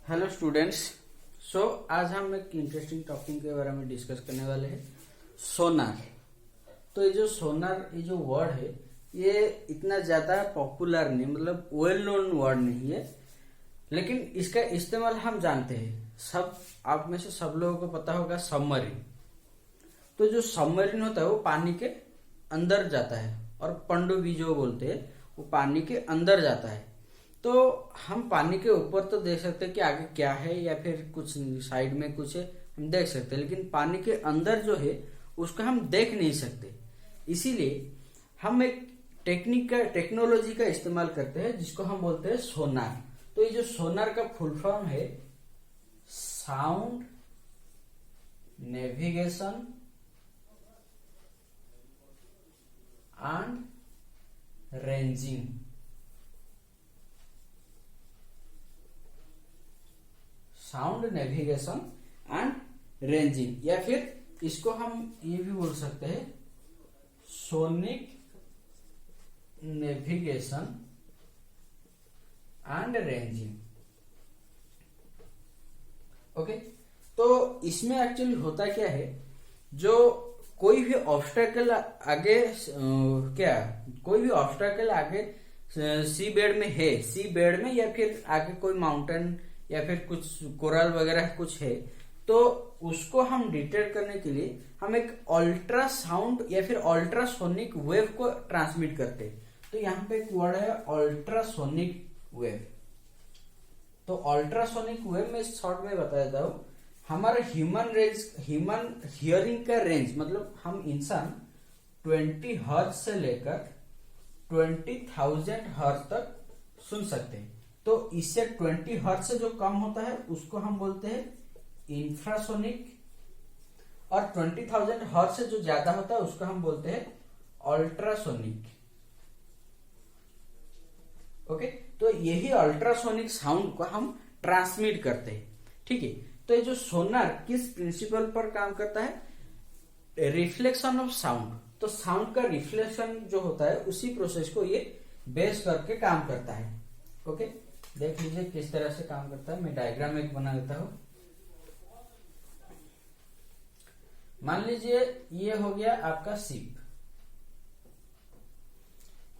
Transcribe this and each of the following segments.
Hello students. सो आज हम एक इंटरेस्टिंग टॉपिक के बारे में डिस्कस करने वाले हैं, सोनार। तो ये जो सोनार, ये जो वर्ड है, ये इतना ज्यादा पॉपुलर नहीं, मतलब वेल नोन वर्ड नहीं है, लेकिन इसका इस्तेमाल हम जानते हैं। सब आप में से सब लोगों को पता होगा सबमरीन। तो जो सबमरीन होता है वो पानी के अंदर जाता है, और पनडुब्बी जो बोलते हैं वो पानी के अंदर जाता है। तो हम पानी के ऊपर तो देख सकते हैं कि आगे क्या है, या फिर कुछ साइड में कुछ है, हम देख सकते हैं, लेकिन पानी के अंदर जो है उसको हम देख नहीं सकते। इसीलिए हम एक टेक्नोलॉजी का इस्तेमाल करते हैं जिसको हम बोलते हैं सोनार। तो ये जो सोनार का फुल फॉर्म है sound navigation and ranging. Sound navigation and ranging, या फिर इसको हम ये भी बोल सकते हैं sonic navigation and ranging. Okay, तो इसमें एक्चुअली होता क्या है, जो कोई भी ऑब्स्टेकल आगे कोई भी ऑब्स्टेकल आगे सी बेड में है, सी बेड में, या फिर आगे कोई माउंटेन या फिर कुछ कोरल वगैरह कुछ है, तो उसको हम डिटेक्ट करने के लिए हम एक अल्ट्रासाउंड या फिर अल्ट्रासोनिक वेव को ट्रांसमिट करते हैं। तो यहाँ पे एक वर्ड है अल्ट्रासोनिक वेव। तो अल्ट्रासोनिक वेव में शॉर्ट में बता देता हूं, हमारा ह्यूमन हियरिंग का रेंज, मतलब हम इंसान 20 हर्ट्ज से लेकर 20,000 हर्ट्ज तक सुन सकते हैं। तो इससे 20 हर्ट्ज से जो कम होता है उसको हम बोलते हैं इंफ्रासोनिक, और 20,000 हर्ट्ज से जो ज्यादा होता है उसको हम बोलते हैं अल्ट्रासोनिक। ओके, तो यही अल्ट्रासोनिक साउंड को हम ट्रांसमिट करते हैं। ठीक है, तो ये जो सोनार किस प्रिंसिपल पर काम करता है, रिफ्लेक्शन ऑफ साउंड। तो साउंड का रिफ्लेक्शन जो होता है उसी प्रोसेस को ये बेस करके काम करता है। ओके, देख लीजिए किस तरह से काम करता है। मैं डायग्राम एक बना देता हूं। मान लीजिए ये हो गया आपका शिप,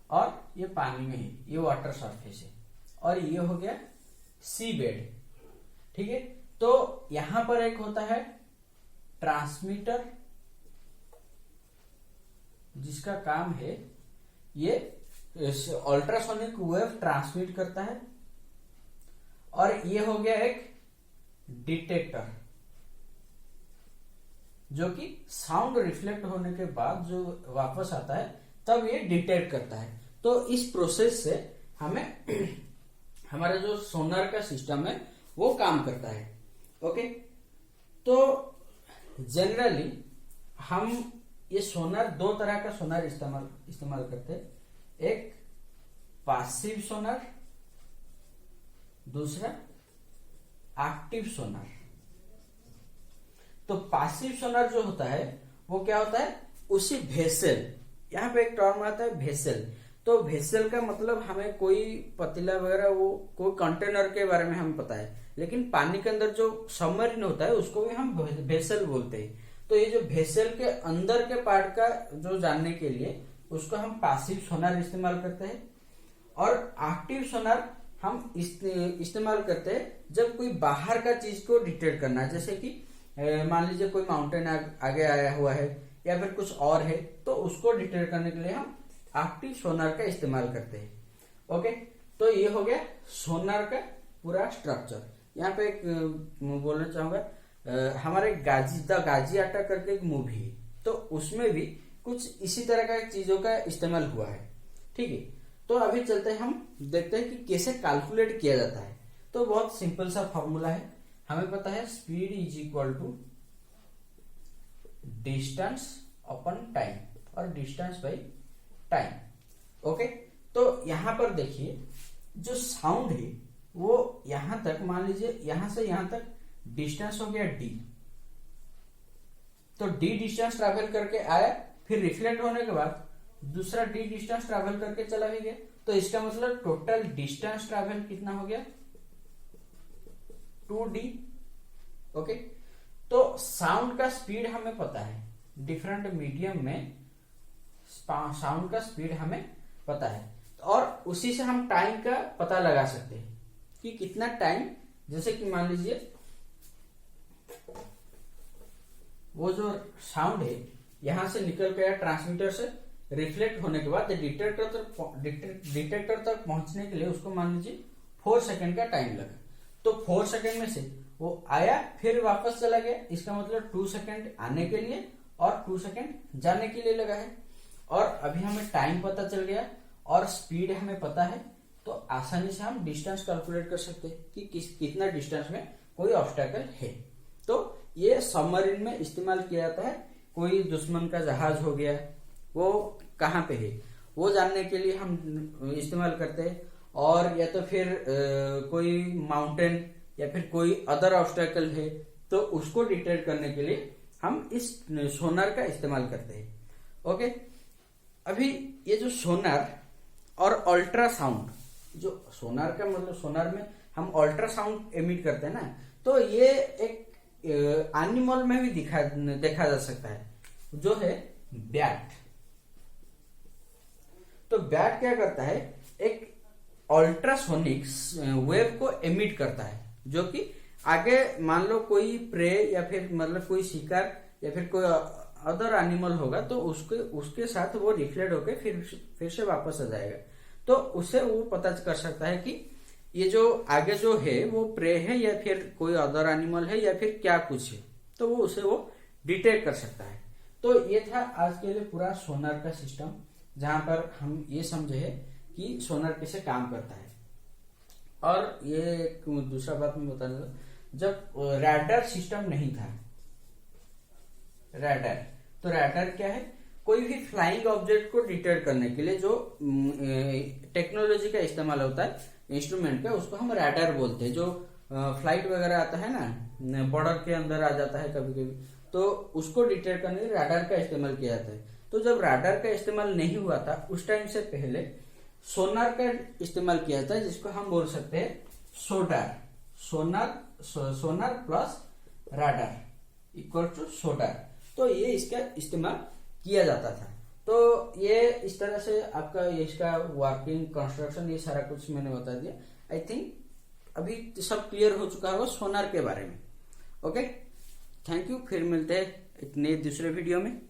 और ये पानी में है, ये वाटर सरफेस है, और ये हो गया सी बेड। ठीक है, तो यहां पर एक होता है ट्रांसमीटर, जिसका काम है ये अल्ट्रासोनिक वेव ट्रांसमिट करता है, और ये हो गया एक डिटेक्टर, जो कि साउंड रिफ्लेक्ट होने के बाद जो वापस आता है तब ये डिटेक्ट करता है। तो इस प्रोसेस से हमें हमारा जो सोनार का सिस्टम है वो काम करता है। ओके, तो जनरली हम ये सोनार, दो तरह का सोनार इस्तेमाल करते हैं। एक पासिव सोनार, दूसरा एक्टिव सोनार। तो पासिव सोनार जो होता है वो क्या होता है, उसी वेसल, यहाँ पे एक टर्म आता है वेसल। तो वेसल का मतलब हमें कोई पतीला वगैरह, वो कोई कंटेनर के बारे में हमें पता है, लेकिन पानी के अंदर जो सबमरीन होता है उसको भी हम वेसल बोलते हैं। तो ये जो वेसल के अंदर के पार्ट का जो जानने के लिए उसको हम पासिव सोनार इस्तेमाल करते हैं। और एक्टिव सोनार हम इस्तेमाल करते हैं जब कोई बाहर का चीज को डिटेक्ट करना है, जैसे कि मान लीजिए कोई माउंटेन आगे आया हुआ है या फिर कुछ और है, तो उसको डिटेक्ट करने के लिए हम एक्टिव सोनार का इस्तेमाल करते हैं। ओके, तो ये हो गया सोनार का पूरा स्ट्रक्चर। यहाँ पे एक बोलना चाहूंगा, हमारे गाजियाटा करके एक मूवी है, तो उसमें भी कुछ इसी तरह का चीजों का इस्तेमाल हुआ है। ठीक है, तो अभी चलते हैं, हम देखते हैं कि कैसे कैलकुलेट किया जाता है। तो बहुत सिंपल सा फॉर्मूला है, हमें पता है speed is equal to distance upon time, और डिस्टेंस बाई टाइम। ओके, तो यहां पर देखिए जो साउंड है वो यहां तक, मान लीजिए यहां से यहां तक डिस्टेंस हो गया डी। तो डी डिस्टेंस ट्रैवल करके आया, फिर रिफ्लेक्ट होने के बाद दूसरा डी डिस्टेंस ट्रैवल करके चला भी गया, तो इसका मतलब टोटल डिस्टेंस ट्रैवल कितना हो गया 2d। ओके, तो साउंड का स्पीड हमें पता है, डिफरेंट मीडियम में साउंड का स्पीड हमें पता है, और उसी से हम टाइम का पता लगा सकते हैं कि कितना टाइम, जैसे कि मान लीजिए वो जो साउंड है यहां से निकल गया ट्रांसमीटर से, रिफ्लेक्ट होने के बाद डिटेक्टर तक पहुंचने के लिए उसको मान लीजिए 4 सेकंड का टाइम लगा। तो 4 सेकंड में से वो आया फिर वापस चला गया, इसका मतलब 2 सेकंड आने के लिए और 2 सेकंड जाने के लिए लगा है। और अभी हमें टाइम पता चल गया और स्पीड हमें पता है, तो आसानी से हम डिस्टेंस कैलकुलेट कर सकते हैं कि कितना डिस्टेंस में कोई ऑब्स्टेकल है। तो ये सबमरीन में इस्तेमाल किया जाता है। कोई दुश्मन का जहाज हो गया, वो कहाँ पे है वो जानने के लिए हम इस्तेमाल करते हैं, और या तो फिर कोई माउंटेन या फिर कोई अदर ऑब्स्टेकल है तो उसको डिटेक्ट करने के लिए हम इस सोनार का इस्तेमाल करते हैं। ओके, अभी ये जो सोनार और अल्ट्रासाउंड, जो सोनार का मतलब सोनार में हम अल्ट्रासाउंड एमिट करते हैं ना, तो ये एक एनिमल में भी देखा जा सकता है, जो है बैट। तो बैट क्या करता है, एक अल्ट्रासोनिक वेव को एमिट करता है, जो कि आगे मान लो कोई प्रे या फिर मतलब कोई शिकार या फिर कोई अदर एनिमल होगा तो उसके साथ वो रिफ्लेक्ट होकर फिर से वापस आ जाएगा। तो उससे वो पता कर सकता है कि ये जो आगे जो है वो प्रे है या फिर कोई अदर एनिमल है या फिर क्या कुछ है, तो वो उसे वो डिटेक्ट कर सकता है। तो ये था आज के लिए पूरा सोनार का सिस्टम, जहां पर हम ये समझे है कि सोनार कैसे काम करता है। और ये एक दूसरा बात मैं बताने लगा, जब रैडार सिस्टम नहीं था, रैडार, तो रैडार क्या है, कोई भी फ्लाइंग ऑब्जेक्ट को डिटेक्ट करने के लिए जो टेक्नोलॉजी का इस्तेमाल होता है इंस्ट्रूमेंट का, उसको हम रैडार बोलते हैं। जो फ्लाइट वगैरह आता है ना, बॉर्डर के अंदर आ जाता है कभी कभी, तो उसको डिटेक्ट करने के लिए रैडार का इस्तेमाल किया जाता है। तो जब रैडार का इस्तेमाल नहीं हुआ था उस टाइम से पहले सोनार का इस्तेमाल किया जाता है, जिसको हम बोल सकते हैं sodar. Sonar plus radar equal to sodar. तो ये इसका इस्तेमाल किया जाता था। तो ये इस तरह से आपका इसका वर्किंग कंस्ट्रक्शन ये सारा कुछ मैंने बता दिया। आई थिंक अभी सब क्लियर हो चुका होगा सोनार के बारे में। Okay, thank you. फिर मिलते हैं एक नए दूसरे वीडियो में।